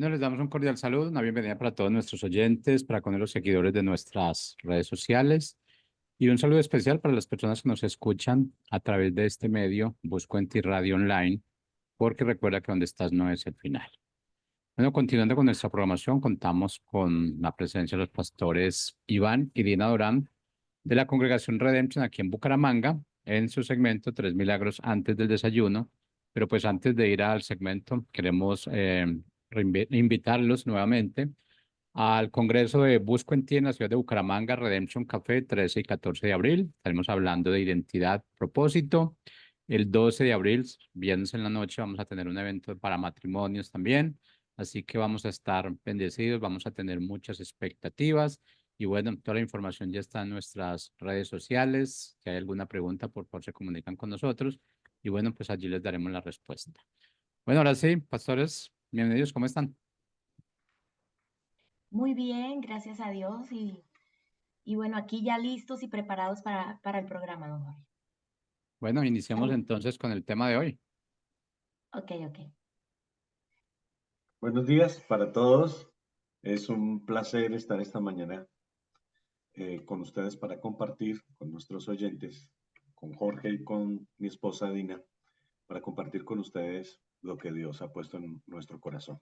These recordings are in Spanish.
Bueno, les damos un cordial saludo, una bienvenida para todos nuestros oyentes, para con los seguidores de nuestras redes sociales y un saludo especial para las personas que nos escuchan a través de este medio, Busco en Ti Radio Online, porque recuerda que donde estás no es el final. Bueno, continuando con nuestra programación, contamos con la presencia de los pastores Iván y Dina Dorán de la Congregación Redemption aquí en Bucaramanga, en su segmento Tres Milagros antes del desayuno. Pero pues antes de ir al segmento, queremos invitarlos nuevamente al Congreso de Busco en Ti en la ciudad de Bucaramanga, Redemption Café, 13 y 14 de abril. Estaremos hablando de identidad, propósito. El 12 de abril, viernes en la noche, vamos a tener un evento para matrimonios también. Así que vamos a estar bendecidos, vamos a tener muchas expectativas. Y bueno, toda la información ya está en nuestras redes sociales. Si hay alguna pregunta, por favor, se comunican con nosotros. Y bueno, pues allí les daremos la respuesta. Bueno, ahora sí, pastores, bienvenidos, ¿cómo están? Muy bien, gracias a Dios. Y bueno, aquí ya listos y preparados para el programa, don Jorge. Bueno, iniciamos Salud. entonces con el tema de hoy. Ok, ok. Buenos días para todos. Es un placer estar esta mañana con ustedes para compartir con nuestros oyentes, con Jorge y con mi esposa Dina, para compartir con ustedes lo que Dios ha puesto en nuestro corazón.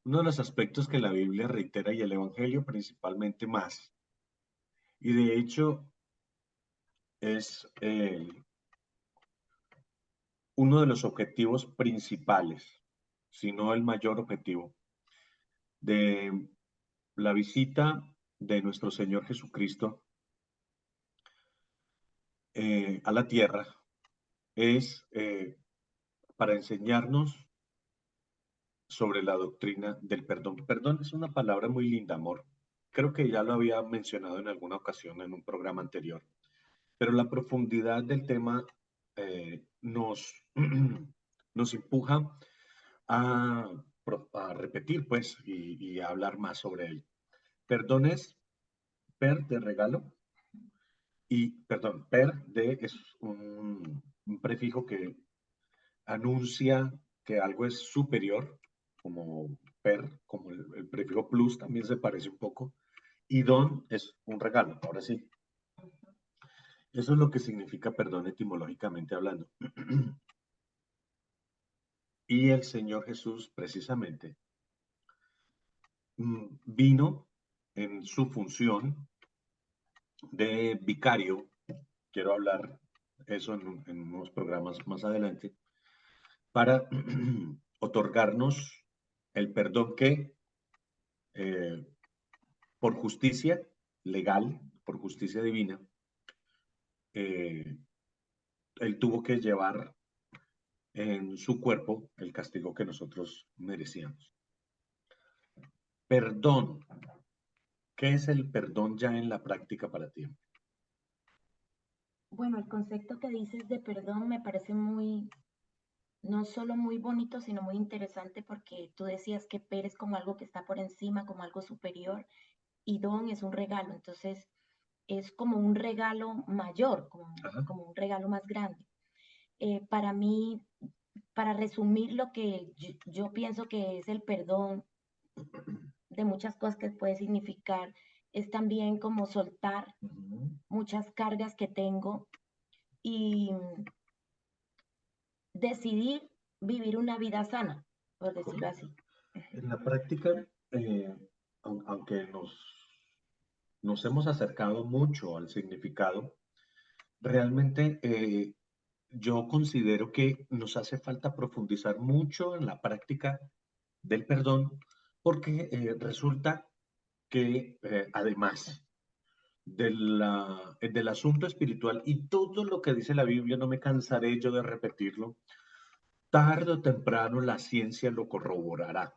Uno de los aspectos que la Biblia reitera y el Evangelio principalmente más, y de hecho es uno de los objetivos principales, si no el mayor objetivo, de la visita de nuestro Señor Jesucristo a la tierra es para enseñarnos sobre la doctrina del perdón. Perdón es una palabra muy linda, amor. Creo que ya lo había mencionado en alguna ocasión en un programa anterior, pero la profundidad del tema nos empuja a, a repetir, pues, y a hablar más sobre él. Perdón es per de regalo y, perdón, per de es un prefijo que anuncia que algo es superior, como per, como el prefijo plus también se parece un poco, y don es un regalo, ahora sí. Eso es lo que significa perdón etimológicamente hablando. Y el Señor Jesús precisamente vino en su función de vicario, quiero hablar eso en unos programas más adelante, para otorgarnos el perdón que eh, por justicia legal, por justicia divina, eh, él tuvo que llevar en su cuerpo el castigo que nosotros merecíamos. Perdón. ¿Qué es el perdón ya en la práctica para ti? Bueno, el concepto que dices de perdón me parece muy, no solo muy bonito, sino muy interesante porque tú decías que per es como algo que está por encima, como algo superior, y don es un regalo. Entonces, es como un regalo mayor, Ajá. como un regalo más grande. Para mí, para resumir lo que yo pienso que es el perdón de muchas cosas que puede significar, es también como soltar Uh-huh. muchas cargas que tengo y decidir vivir una vida sana, por decirlo Correcto. así. En la práctica, aunque nos hemos acercado mucho al significado, realmente yo considero que nos hace falta profundizar mucho en la práctica del perdón, porque resulta que además del asunto espiritual y todo lo que dice la Biblia, no me cansaré yo de repetirlo, tarde o temprano la ciencia lo corroborará.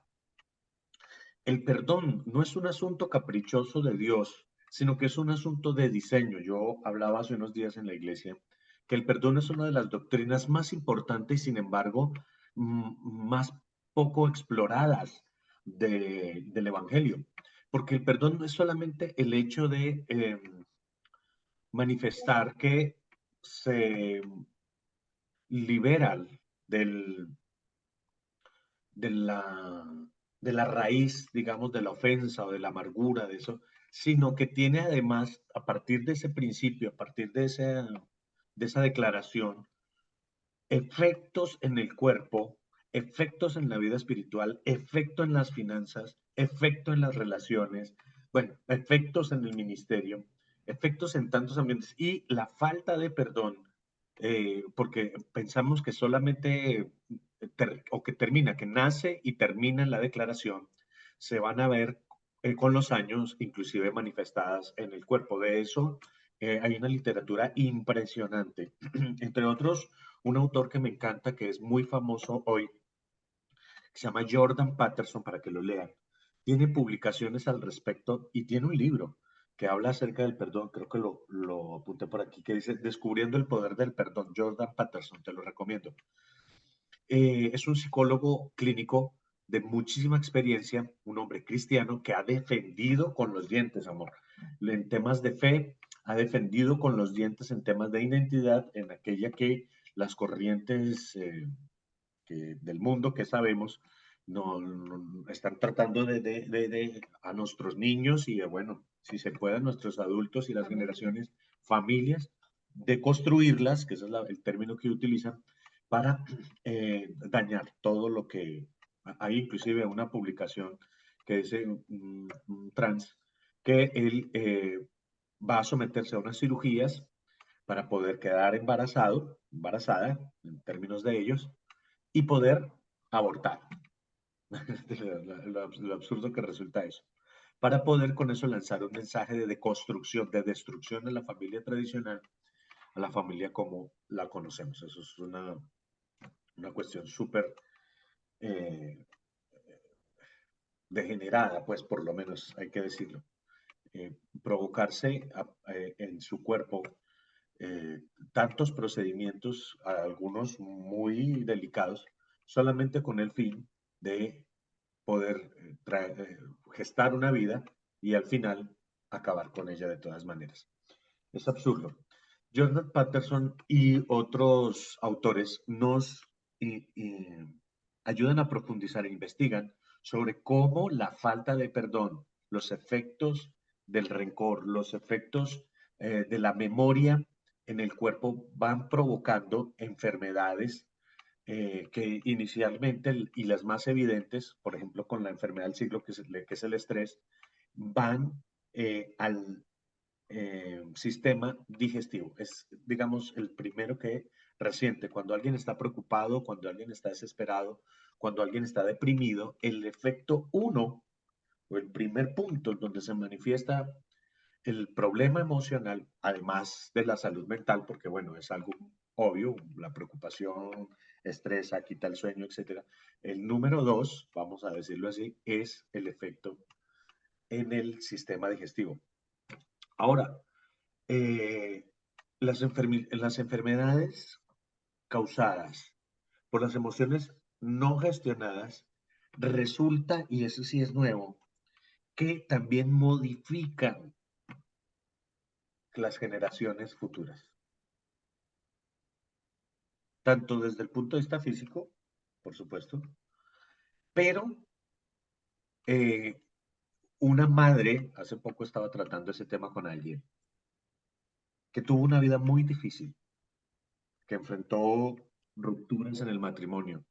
El perdón no es un asunto caprichoso de Dios, sino que es un asunto de diseño. Yo hablaba hace unos días en la iglesia que el perdón es una de las doctrinas más importantes y sin embargo más poco exploradas del Evangelio. Porque el perdón no es solamente el hecho de manifestar que se libera del, de la raíz, digamos, de la ofensa o de la amargura, de eso, sino que tiene además, a partir de ese principio, a partir de esa declaración, efectos en el cuerpo, efectos en la vida espiritual, efecto en las finanzas, efecto en las relaciones, bueno, efectos en el ministerio, efectos en tantos ambientes y la falta de perdón, porque pensamos que solamente, o que termina, que nace y termina en la declaración, se van a ver con los años, inclusive manifestadas en el cuerpo. De eso hay una literatura impresionante. Entre otros, un autor que me encanta, que es muy famoso hoy, que se llama Jordan Peterson, para que lo lean. Tiene publicaciones al respecto y tiene un libro que habla acerca del perdón, creo que lo apunté por aquí, que dice Descubriendo el poder del perdón. Jordan Peterson, te lo recomiendo. Es un psicólogo clínico de muchísima experiencia, un hombre cristiano que ha defendido con los dientes, amor, en temas de fe, ha defendido con los dientes en temas de identidad, en aquella que las corrientes del mundo que sabemos no están tratando a nuestros niños y, bueno, si se puede, a nuestros adultos y las generaciones, familias, de construirlas, que ese es el término que utilizan, para dañar todo lo que... Hay inclusive una publicación que dice un trans que él va a someterse a unas cirugías para poder quedar embarazada, en términos de ellos, y poder abortar. Lo absurdo que resulta eso. Para poder con eso lanzar un mensaje de deconstrucción, de destrucción de la familia tradicional a la familia como la conocemos. Eso es una cuestión súper eh, degenerada, pues por lo menos hay que decirlo. Provocarse en su cuerpo eh, tantos procedimientos, algunos muy delicados, solamente con el fin de poder gestar una vida y al final acabar con ella de todas maneras. Es absurdo. Jordan Peterson y otros autores nos ayudan a profundizar e investigan sobre cómo la falta de perdón, los efectos del rencor, los efectos de la memoria en el cuerpo van provocando enfermedades que inicialmente, y las más evidentes, por ejemplo, con la enfermedad del siglo, que es el estrés, van al sistema digestivo. Es, digamos, el primero que resiente. Cuando alguien está preocupado, cuando alguien está desesperado, cuando alguien está deprimido, el efecto uno, o el primer punto donde se manifiesta el problema emocional, además de la salud mental, porque bueno, es algo obvio, la preocupación, estresa, quita el sueño, etcétera. El número dos, vamos a decirlo así, es el efecto en el sistema digestivo. Ahora, eh, las enfermedades causadas por las emociones no gestionadas, resulta, y eso sí es nuevo, que también modifican las generaciones futuras. Tanto desde el punto de vista físico, por supuesto, pero eh, una madre, hace poco estaba tratando ese tema con alguien, que tuvo una vida muy difícil, que enfrentó rupturas en el matrimonio,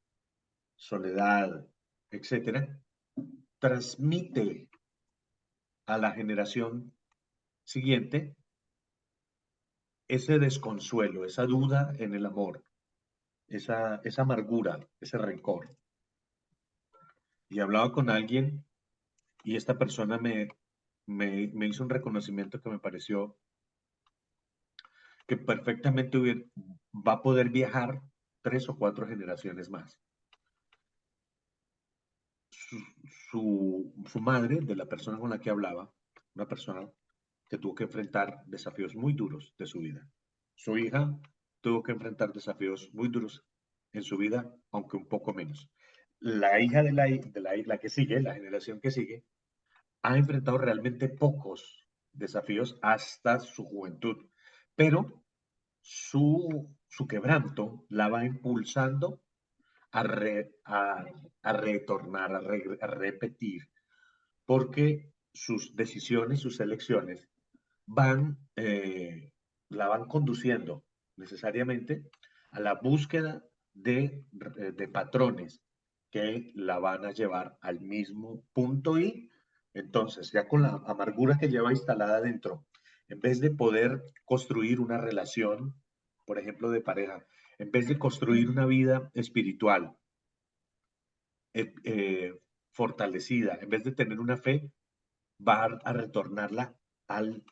soledad, etcétera, transmite a la generación siguiente ese desconsuelo, esa duda en el amor, esa amargura, ese rencor. Y hablaba con alguien y esta persona me hizo un reconocimiento que me pareció que perfectamente va a poder viajar 3 o 4 generaciones más. Su madre, de la persona con la que hablaba, una persona que tuvo que enfrentar desafíos muy duros de su vida. Su hija tuvo que enfrentar desafíos muy duros en su vida, aunque un poco menos. La hija la que sigue, la generación que sigue, ha enfrentado realmente pocos desafíos hasta su juventud, pero su quebranto la va impulsando a retornar, a repetir, porque sus decisiones, sus elecciones la van conduciendo necesariamente a la búsqueda de patrones que la van a llevar al mismo punto y entonces ya con la amargura que lleva instalada dentro, en vez de poder construir una relación, por ejemplo, de pareja, en vez de construir una vida espiritual eh, eh, fortalecida, en vez de tener una fe, va a retornarla al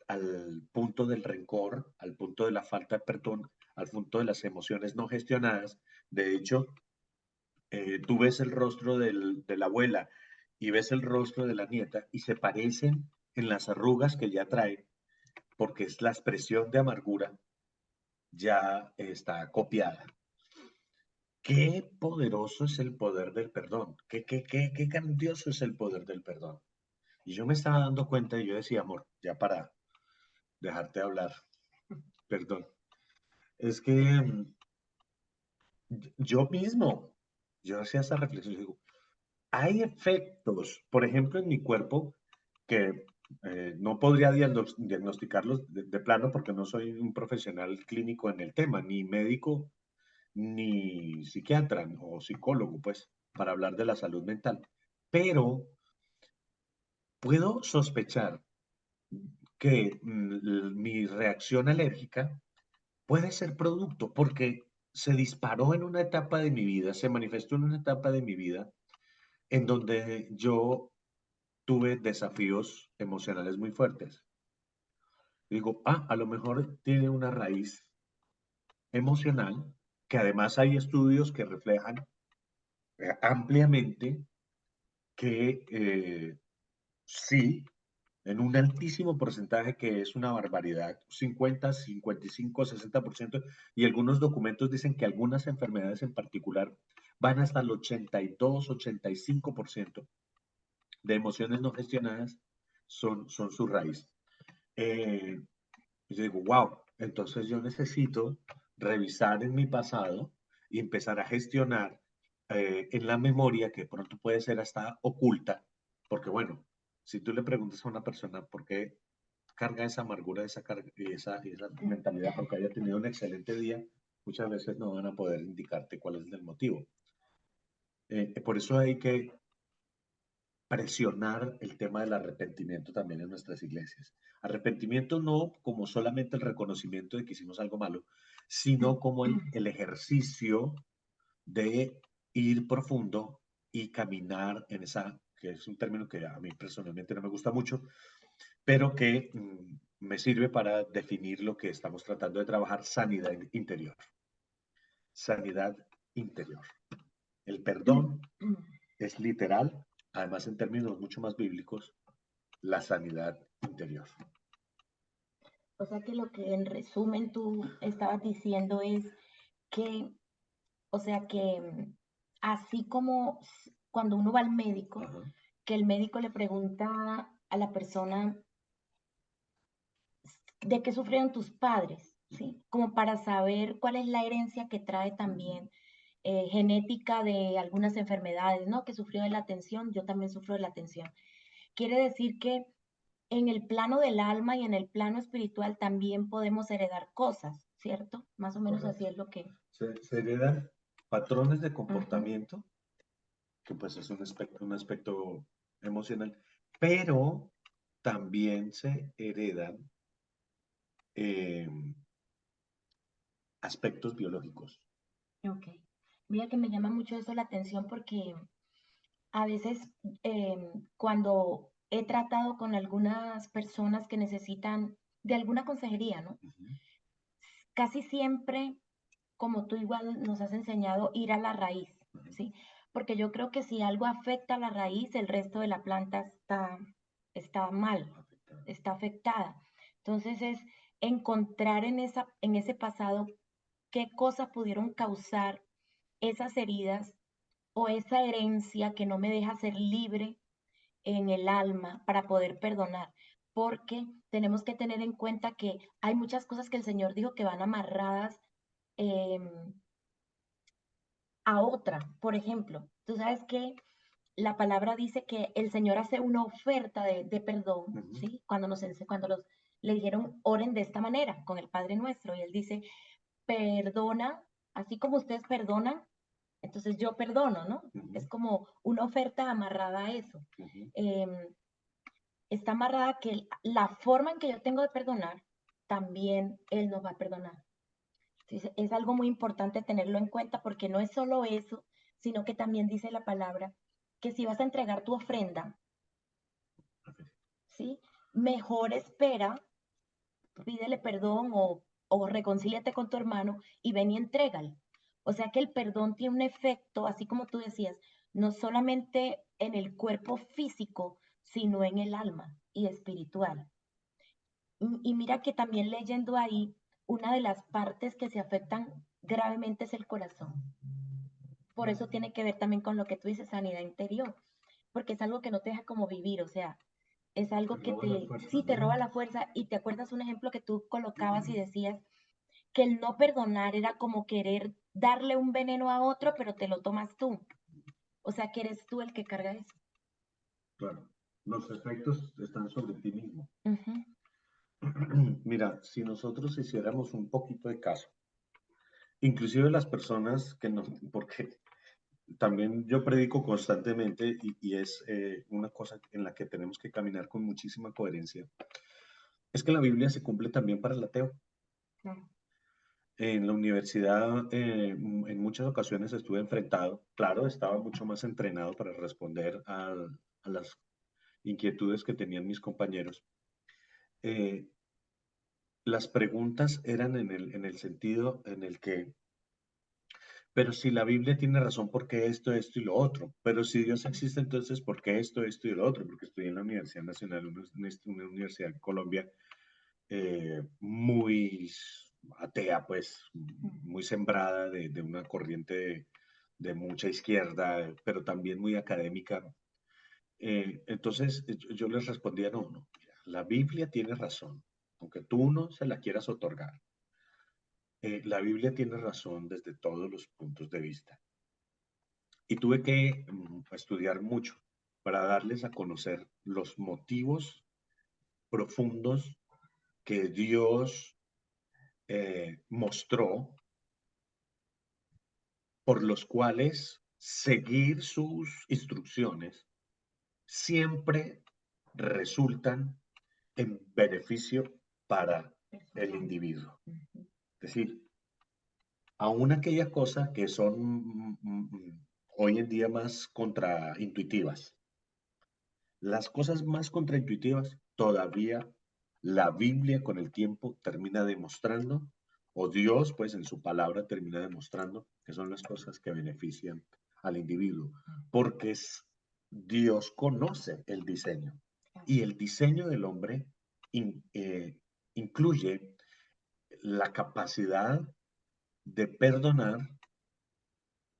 punto del rencor, al punto de la falta de perdón, al punto de las emociones no gestionadas. De hecho, tú ves el rostro de la abuela y ves el rostro de la nieta y se parecen en las arrugas que ya trae, porque es la expresión de amargura ya está copiada. Qué poderoso es el poder del perdón, qué grandioso es el poder del perdón. Y yo me estaba dando cuenta y yo decía, amor, ya para dejarte hablar, perdón, es que yo mismo, yo hacía esa reflexión, yo digo, hay efectos, por ejemplo, en mi cuerpo que no podría diagnosticarlos de plano porque no soy un profesional clínico en el tema, ni médico, ni psiquiatra o psicólogo, pues, para hablar de la salud mental. Pero puedo sospechar que mi reacción alérgica puede ser producto porque se disparó en una etapa de mi vida, se manifestó en una etapa de mi vida en donde yo tuve desafíos emocionales muy fuertes. Digo, a lo mejor tiene una raíz emocional, que además hay estudios que reflejan ampliamente que sí, en un altísimo porcentaje que es una barbaridad, 50, 55, 60%, y algunos documentos dicen que algunas enfermedades en particular van hasta el 82, 85% de emociones no gestionadas son su raíz. Y yo digo, wow, entonces yo necesito revisar en mi pasado y empezar a gestionar en la memoria, que pronto puede ser hasta oculta, porque bueno, si tú le preguntas a una persona por qué carga esa amargura, esa mentalidad, porque haya tenido un excelente día, muchas veces no van a poder indicarte cuál es el motivo. Por eso hay que presionar el tema del arrepentimiento también en nuestras iglesias. Arrepentimiento no como solamente el reconocimiento de que hicimos algo malo, sino como el ejercicio de ir profundo y caminar en esa, que es un término que a mí personalmente no me gusta mucho, pero que me sirve para definir lo que estamos tratando de trabajar, sanidad interior. Sanidad interior. El perdón es literal, además en términos mucho más bíblicos, la sanidad interior. O sea que lo que en resumen tú estabas diciendo es que, o sea que así como cuando uno va al médico, Ajá. que el médico le pregunta a la persona de qué sufrieron tus padres, ¿sí? Como para saber cuál es la herencia que trae también genética de algunas enfermedades, ¿no? Que sufrió de la tensión, yo también sufro de la tensión. Quiere decir que en el plano del alma y en el plano espiritual también podemos heredar cosas, ¿cierto? Más o menos así Correcto. es lo que... Se heredan patrones de Ujú. comportamiento, que pues es un aspecto emocional, pero también se heredan eh, aspectos biológicos. Ok. Mira que me llama mucho eso la atención porque a veces cuando he tratado con algunas personas que necesitan de alguna consejería, ¿no? Uh -huh. Casi siempre, como tú igual nos has enseñado, ir a la raíz, Uh -huh. ¿sí? Porque yo creo que si algo afecta a la raíz, el resto de la planta está mal, Afectado. está afectada. Entonces es encontrar en ese pasado qué cosas pudieron causar esas heridas o esa herencia que no me deja ser libre en el alma para poder perdonar, porque tenemos que tener en cuenta que hay muchas cosas que el Señor dijo que van amarradas eh, a otra. Por ejemplo, tú sabes que la palabra dice que el Señor hace una oferta de perdón, Ujú, ¿sí? Cuando le dijeron, oren de esta manera, con el Padre Nuestro, y Él dice, perdona, así como ustedes perdonan, entonces yo perdono, ¿no? ujú, Es como una oferta amarrada a eso. ujú. Em, Está amarrada que la forma en que yo tengo de perdonar, también Él nos va a perdonar. Entonces, es algo muy importante tenerlo en cuenta porque no es solo eso, sino que también dice la palabra que si vas a entregar tu ofrenda, Ok. ¿sí? Mejor espera, pídele perdón o reconcíliate con tu hermano y ven y entrégale. O sea que el perdón tiene un efecto, así como tú decías, no solamente en el cuerpo físico, sino en el alma y espiritual. Y mira que también leyendo ahí, una de las partes que se afectan gravemente es el corazón. Por eso tiene que ver también con lo que tú dices, sanidad interior, porque es algo que no te deja como vivir, o sea, es Te algo que roba la te, fuerza, sí, te roba ¿no? la fuerza. Y te acuerdas un ejemplo que tú colocabas y decías que el no perdonar era como querer darle un veneno a otro, pero te lo tomas tú. O sea, que eres tú el que carga eso. Claro, los efectos están sobre ti mismo. Ujú, Mira, si nosotros hiciéramos un poquito de caso, inclusive las personas que no, porque también yo predico constantemente y es una cosa en la que tenemos que caminar con muchísima coherencia, es que la Biblia se cumple también para el ateo. claro. En la universidad, en muchas ocasiones estuve enfrentado, claro, estaba mucho más entrenado para responder a las inquietudes que tenían mis compañeros. Eh, las preguntas eran en el sentido en el que, pero si la Biblia tiene razón, ¿por qué esto y lo otro? Pero si Dios existe, entonces, ¿por qué esto y lo otro? Porque estoy en la Universidad Nacional, una universidad en Colombia muy atea, pues, muy sembrada de una corriente de mucha izquierda, pero también muy académica. Entonces, yo les respondía, no, no, mira, la Biblia tiene razón, aunque tú no se la quieras otorgar. La Biblia tiene razón desde todos los puntos de vista. Y tuve que estudiar mucho para darles a conocer los motivos profundos que Dios mostró por los cuales seguir sus instrucciones siempre resultan en beneficio para el Personal. individuo. Ujú, Es decir, aún aquellas cosas que son hoy en día más contraintuitivas, las cosas más contraintuitivas todavía la Biblia con el tiempo termina demostrando, o Dios pues en su palabra termina demostrando que son las cosas que benefician al individuo, porque Dios conoce el diseño claro. y el diseño del hombre in- incluye la capacidad de perdonar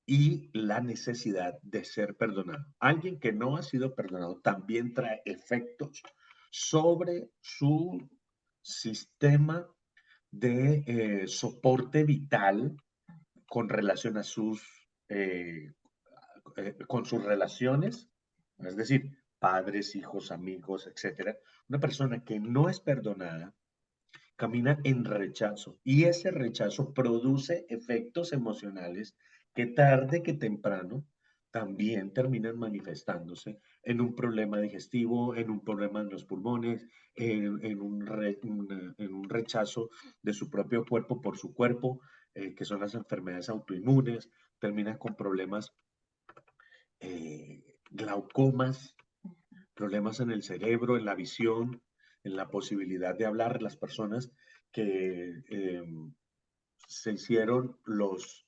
y la necesidad de ser perdonado. Alguien que no ha sido perdonado también trae efectos sobre su sistema de soporte vital con relación a eh, con sus relaciones, es decir, padres, hijos, amigos, etcétera. Una persona que no es perdonada camina en rechazo y ese rechazo produce efectos emocionales que tarde que temprano también terminan manifestándose en un problema digestivo, en un problema en los pulmones, en un rechazo de su propio cuerpo por su cuerpo, que son las enfermedades autoinmunes, termina con problemas, glaucomas, problemas en el cerebro, en la visión, en la posibilidad de hablar. Las personas que se hicieron los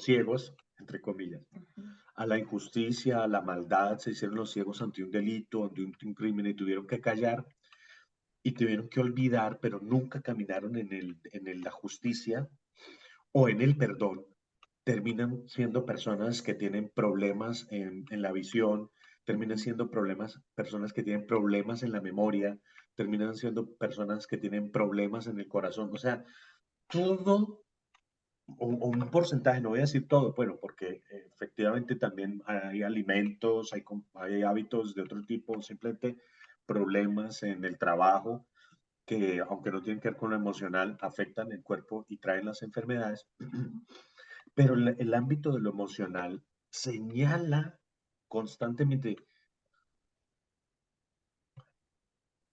ciegos, entre comillas, Ujú, a la injusticia, a la maldad, se hicieron los ciegos ante un delito, ante un crimen y tuvieron que callar y tuvieron que olvidar, pero nunca caminaron la justicia o en el perdón, terminan siendo personas que tienen problemas en la visión, terminan ujú. siendo personas que tienen problemas en la memoria, terminan siendo personas que tienen problemas en el corazón. O sea, todo o un porcentaje, no voy a decir todo, bueno, porque efectivamente también hay alimentos, hay hábitos de otro tipo, simplemente problemas en el trabajo que, aunque no tienen que ver con lo emocional, afectan el cuerpo y traen las enfermedades. Pero el ámbito de lo emocional señala constantemente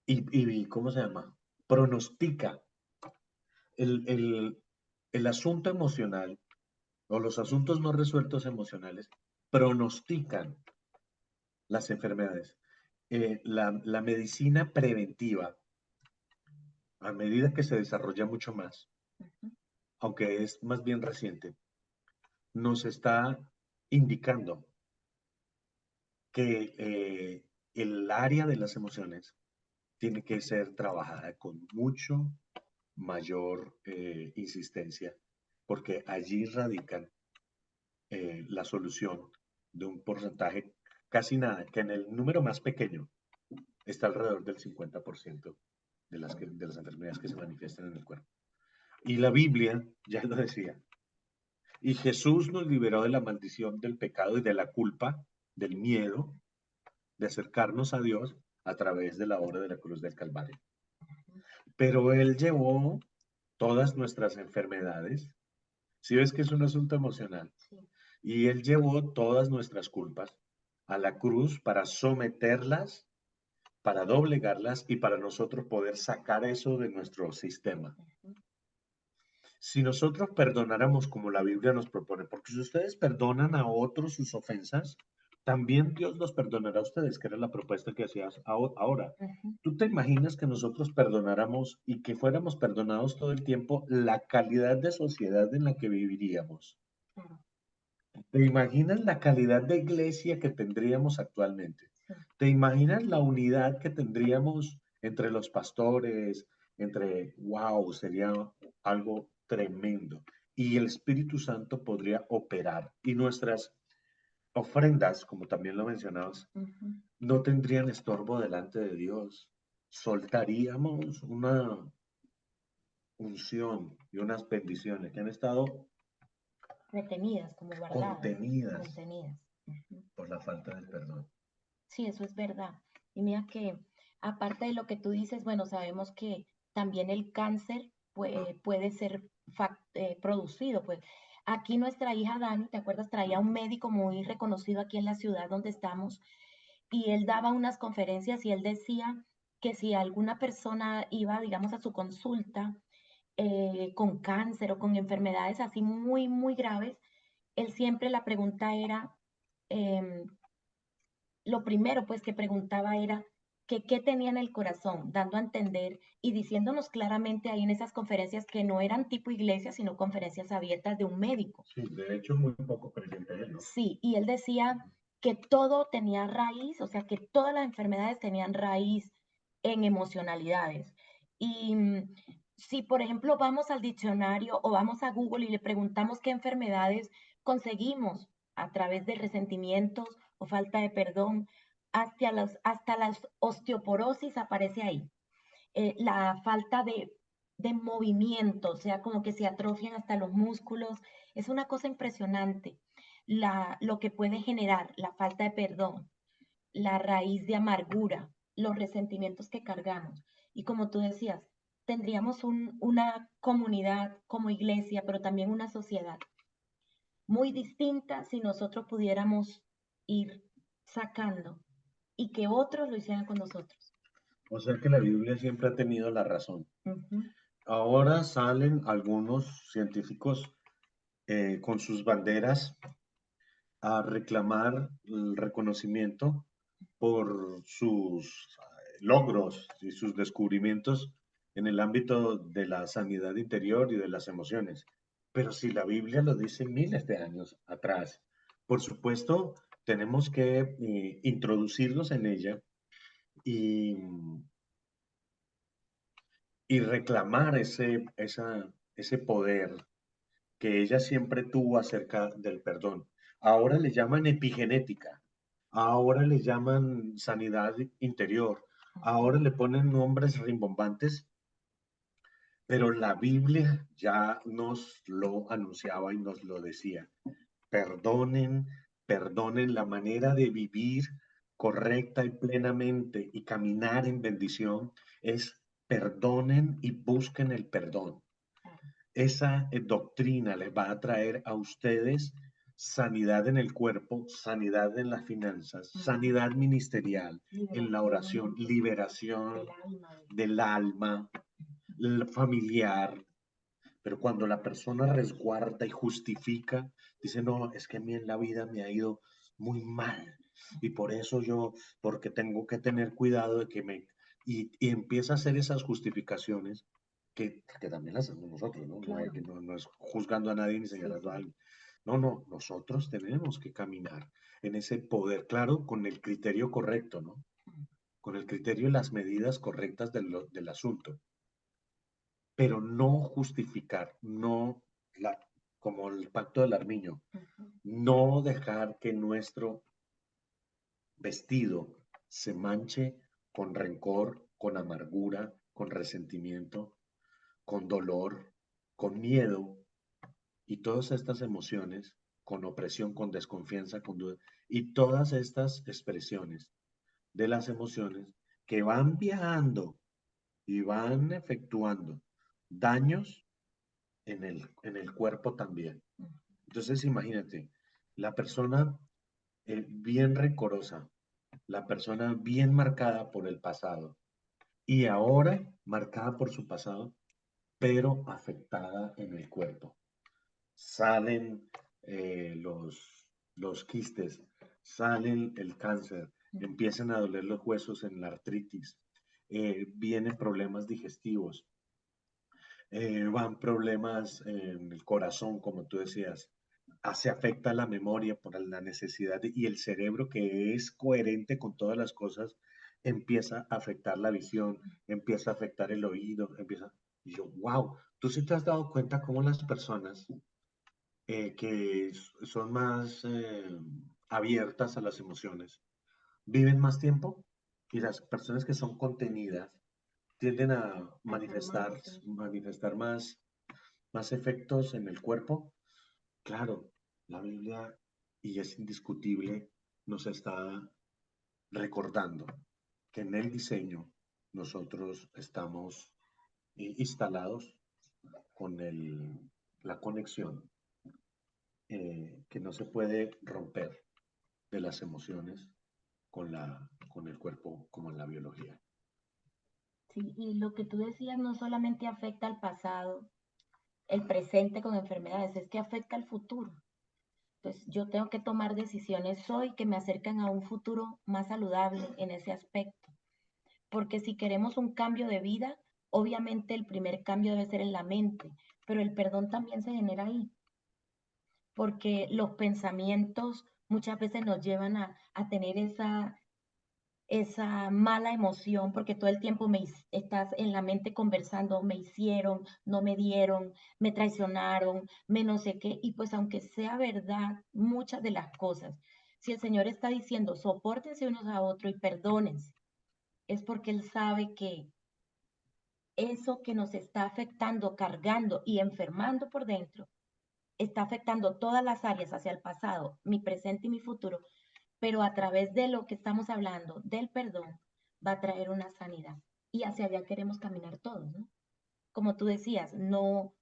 y ¿cómo se llama? Pronostica el, el, el asunto emocional o los asuntos no resueltos emocionales, pronostican las enfermedades. La medicina preventiva, a medida que se desarrolla mucho más, Ujú. aunque es más bien reciente, nos está indicando que el área de las emociones tiene que ser trabajada con mucho mayor insistencia, porque allí radican la solución de un porcentaje casi nada, que en el número más pequeño está alrededor del 50% de las enfermedades que se manifiestan en el cuerpo. Y la Biblia ya lo decía. Y Jesús nos liberó de la maldición del pecado y de la culpa, del miedo, de acercarnos a Dios a través de la obra de la cruz del Calvario. Pero Él llevó todas nuestras enfermedades. Si ves que es un asunto emocional, Sí. y Él llevó todas nuestras culpas a la cruz para someterlas, para doblegarlas y para nosotros poder sacar eso de nuestro sistema. Ujú. Si nosotros perdonáramos como la Biblia nos propone, porque si ustedes perdonan a otros sus ofensas, también Dios los perdonará a ustedes, que era la propuesta que hacías ahora. Ujú. ¿Tú te imaginas que nosotros perdonáramos y que fuéramos perdonados todo el tiempo la calidad de sociedad en la que viviríamos? Claro. ¿Te imaginas la calidad de iglesia que tendríamos actualmente? Sí. ¿Te imaginas la unidad que tendríamos entre los pastores, wow, sería algo tremendo? Y el Espíritu Santo podría operar y nuestras ofrendas, como también lo mencionabas, Ujú. no tendrían estorbo delante de Dios. Soltaríamos una unción y unas bendiciones que han estado Retenidas, como guardadas, contenidas contenidas. Ujú. por la falta del perdón. Sí, eso es verdad. Y mira que aparte de lo que tú dices, bueno, sabemos que también el cáncer puede ser producido. Pues aquí nuestra hija Dani, ¿te acuerdas? Traía un médico muy reconocido aquí en la ciudad donde estamos y él daba unas conferencias y él decía que si alguna persona iba, digamos, a su consulta con cáncer o con enfermedades así muy, muy graves, él siempre la pregunta era, em, lo primero pues que preguntaba era que qué tenía en el corazón, dando a entender y diciéndonos claramente ahí en esas conferencias que no eran tipo iglesia, sino conferencias abiertas de un médico. Sí, de hecho, muy poco creyente él, ¿no? Sí, y él decía que todo tenía raíz, o sea, que todas las enfermedades tenían raíz en emocionalidades. Y si, por ejemplo, vamos al diccionario o vamos a Google y le preguntamos qué enfermedades conseguimos a través de resentimientos o falta de perdón, hasta las osteoporosis aparece ahí. La falta de movimiento, o sea, como que se atrofian hasta los músculos. Es una cosa impresionante lo que puede generar la falta de perdón, la raíz de amargura, los resentimientos que cargamos. Y como tú decías, tendríamos una comunidad como iglesia, pero también una sociedad muy distinta si nosotros pudiéramos ir sacando y que otros lo hicieran con nosotros. O sea que la Biblia siempre ha tenido la razón. Ujú. Ahora salen algunos científicos con sus banderas a reclamar el reconocimiento por sus logros y sus descubrimientos en el ámbito de la sanidad interior y de las emociones. Pero si la Biblia lo dice miles de años atrás, por supuesto, tenemos que introducirnos en ella y, y reclamar ese poder que ella siempre tuvo acerca del perdón. Ahora le llaman epigenética, ahora le llaman sanidad interior, ahora le ponen nombres rimbombantes, Pero la Biblia ya nos lo anunciaba y nos lo decía. Perdonen, perdonen. La manera de vivir correcta y plenamente y caminar en bendición es perdonen y busquen el perdón. Claro. Esa doctrina les va a traer a ustedes sanidad en el cuerpo, sanidad en las finanzas, sanidad ministerial, en la oración, liberación del alma, familiar. Pero cuando la persona resguarda y justifica, dice, no, es que a mí en la vida me ha ido muy mal y por eso yo, porque tengo que tener cuidado de que me... Y empieza a hacer esas justificaciones que también las hacemos nosotros, ¿no? Claro. No es juzgando a nadie ni señalando a alguien. No, no, nosotros tenemos que caminar en ese poder, claro, con el criterio correcto, ¿no? Con el criterio y las medidas correctas del asunto, pero no justificar, no, como el pacto del armiño, no dejar que nuestro vestido se manche con rencor, con amargura, con resentimiento, con dolor, con miedo y todas estas emociones, con opresión, con desconfianza, con duda, y todas estas expresiones de las emociones que van viajando y van efectuando daños en el cuerpo también. Entonces, imagínate, la persona bien rencorosa, la persona bien marcada por el pasado y ahora marcada por su pasado, pero afectada en el cuerpo. Salen los quistes, salen el cáncer, empiezan a doler los huesos en la artritis, vienen problemas digestivos, van problemas en el corazón, como tú decías, se afecta la memoria por la necesidad y el cerebro que es coherente con todas las cosas empieza a afectar la visión, empieza a afectar el oído, empieza... Y yo, wow, tú sí te has dado cuenta cómo las personas que son más abiertas a las emociones viven más tiempo y las personas que son contenidas tienden a manifestar más efectos en el cuerpo. Claro, la Biblia, y es indiscutible, nos está recordando que en el diseño nosotros estamos instalados con la conexión que no se puede romper de las emociones con el cuerpo como en la biología. Sí, y lo que tú decías no solamente afecta al pasado, el presente con enfermedades, es que afecta al futuro. Entonces, yo tengo que tomar decisiones hoy que me acercan a un futuro más saludable en ese aspecto. Porque si queremos un cambio de vida, obviamente el primer cambio debe ser en la mente, pero el perdón también se genera ahí, porque los pensamientos muchas veces nos llevan a tener esa mala emoción, porque todo el tiempo estás en la mente conversando, me hicieron, no me dieron, me traicionaron, me no sé qué, y pues aunque sea verdad muchas de las cosas, si el Señor está diciendo, sopórtense unos a otros y perdónense, es porque Él sabe que eso que nos está afectando, cargando y enfermando por dentro, está afectando todas las áreas hacia el pasado, mi presente y mi futuro, pero a través de lo que estamos hablando, del perdón, va a traer una sanidad. Y hacia allá queremos caminar todos, ¿no? Como tú decías, no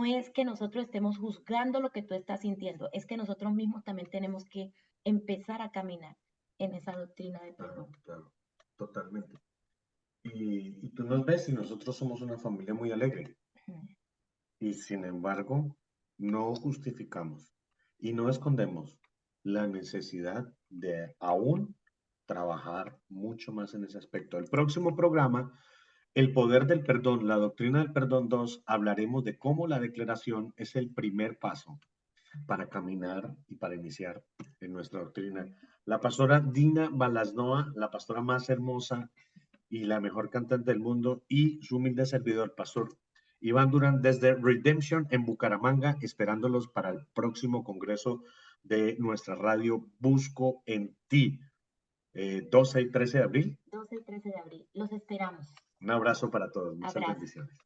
es que nosotros estemos juzgando lo que tú estás sintiendo, es que nosotros mismos también tenemos que empezar a caminar en esa doctrina de perdón. Claro, totalmente. Y tú nos ves y nosotros somos una familia muy alegre. Y sin embargo, no justificamos y no escondemos la necesidad de aún trabajar mucho más en ese aspecto. El próximo programa, El poder del perdón, la doctrina del perdón 2, hablaremos de cómo la declaración es el primer paso para caminar y para iniciar en nuestra doctrina. La pastora Dina Balasnoa, la pastora más hermosa y la mejor cantante del mundo, y su humilde servidor, pastor Iván Durán, desde Redemption en Bucaramanga, esperándolos para el próximo congreso de nuestra radio Busco en Ti, 12 y 13 de abril. 12 y 13 de abril. Los esperamos. Un abrazo para todos. Muchas Abrazo. bendiciones.